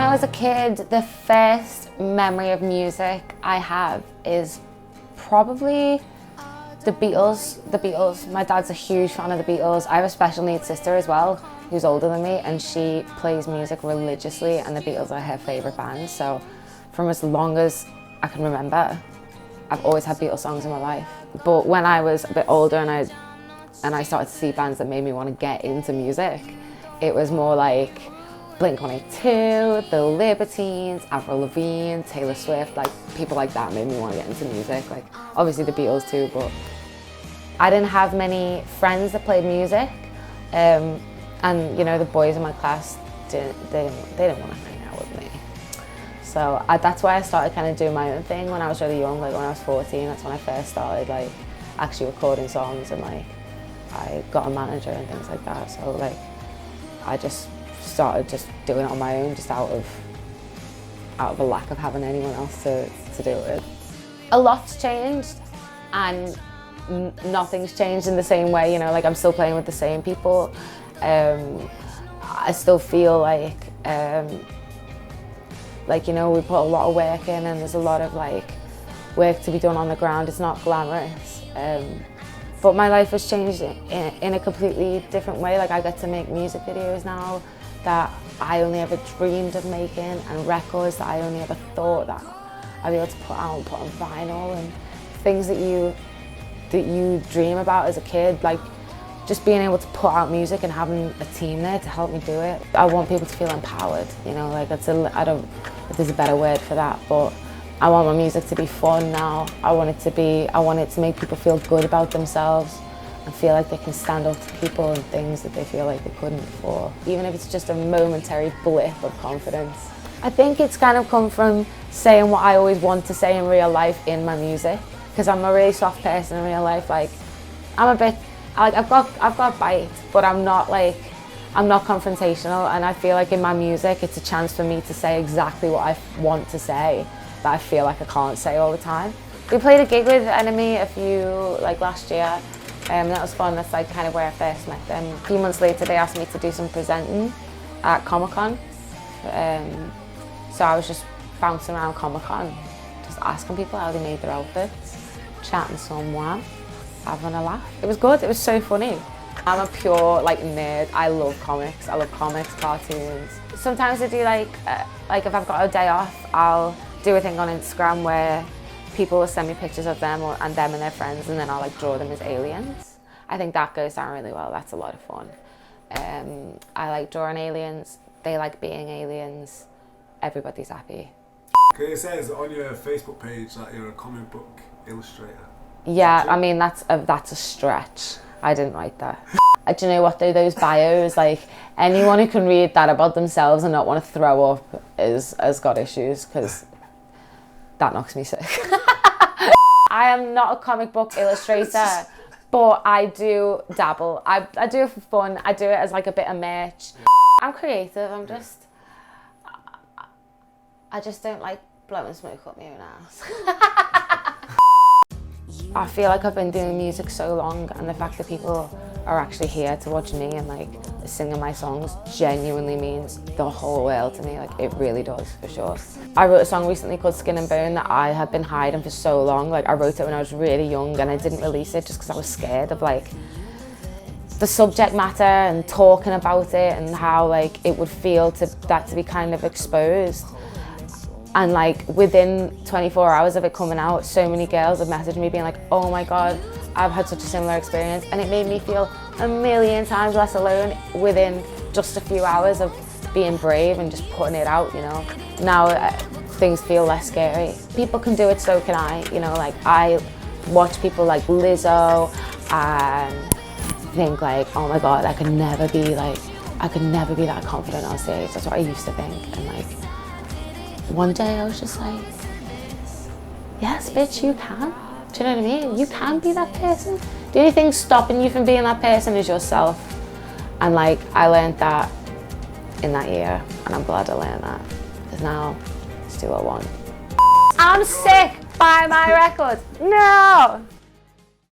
I was a kid, the first memory of music I have is probably the Beatles. The Beatles. My dad's a huge fan of the Beatles. I have a special needs sister as well, who's older than me, and she plays music religiously, and the Beatles are her favourite band. So from as long as I can remember, I've always had Beatles songs in my life. But when I was a bit older and I started to see bands that made me want to get into music, it was more like Blink-182, the Libertines, Avril Lavigne, Taylor Swift, like people like that made me want to get into music. Like obviously the Beatles too, but I didn't have many friends that played music, and you know, the boys in my class they didn't want to hang out with me. So that's why I started kind of doing my own thing when I was really young. Like when I was 14, that's when I first started like actually recording songs, and like I got a manager and things like that. So like I just started just doing it on my own, just out of a lack of having anyone else to do it with. A lot's changed, and nothing's changed in the same way, you know, like I'm still playing with the same people. I still feel like you know, we put a lot of work in, and there's a lot of like work to be done on the ground. It's not glamorous, but my life has changed in a completely different way. Like I get to make music videos now that I only ever dreamed of making, and records that I only ever thought that I'd be able to put out and put on vinyl, and things that you dream about as a kid, like just being able to put out music and having a team there to help me do it. I want people to feel empowered, you know, like I don't know if there's a better word for that, but I want my music to be fun now. I want it to make people feel good about themselves and feel like they can stand up to people and things that they feel like they couldn't before, even if it's just a momentary blip of confidence. I think it's kind of come from saying what I always want to say in real life in my music, because I'm a really soft person in real life. Like I'm a bit, like I've got bite, but I'm not confrontational, and I feel like in my music it's a chance for me to say exactly what I want to say that I feel like I can't say all the time. We played a gig with Enemy last year. That was fun. That's like kind of where I first met them. A few months later they asked me to do some presenting at Comic-Con. So I was just bouncing around Comic-Con, just asking people how they made their outfits, chatting some wham, having a laugh. It was good, it was so funny. I'm a pure like nerd. I love comics. I love comics, cartoons. Sometimes I do like if I've got a day off, I'll do a thing on Instagram where people will send me pictures of them and their friends, and then I'll like draw them as aliens. I think that goes down really well. That's a lot of fun. I like drawing aliens. They like being aliens. Everybody's happy. Okay, it says on your Facebook page that you're a comic book illustrator. Yeah, I mean that's a stretch. I didn't write that. Do you know what though? Those bios, like anyone who can read that about themselves and not want to throw up has got issues, because that knocks me sick. I am not a comic book illustrator, but I do dabble. I do it for fun. I do it as like a bit of merch. I'm creative. I just don't like blowing smoke up my own ass. I feel like I've been doing music so long, and the fact that people are actually here to watch me and like singing my songs genuinely means the whole world to me. Like it really does, for sure. I wrote a song recently called Skin and Bone that I had been hiding for so long. Like I wrote it when I was really young, and I didn't release it just because I was scared of like the subject matter and talking about it, and how like it would feel to be kind of exposed. And like within 24 hours of it coming out, so many girls have messaged me being like, oh my God, I've had such a similar experience. And it made me feel a million times less alone within just a few hours of being brave and just putting it out, you know. Now things feel less scary. People can do it, so can I, you know. Like I watch people like Lizzo and think like, oh my God, I could never be that confident on stage. That's what I used to think. And like, one day I was just like, yes, bitch, you can. Do you know what I mean? You can be that person. The only thing stopping you from being that person is yourself. And like, I learned that in that year, and I'm glad I learned that, because now it's 201. I'm sick. Buy my record. No!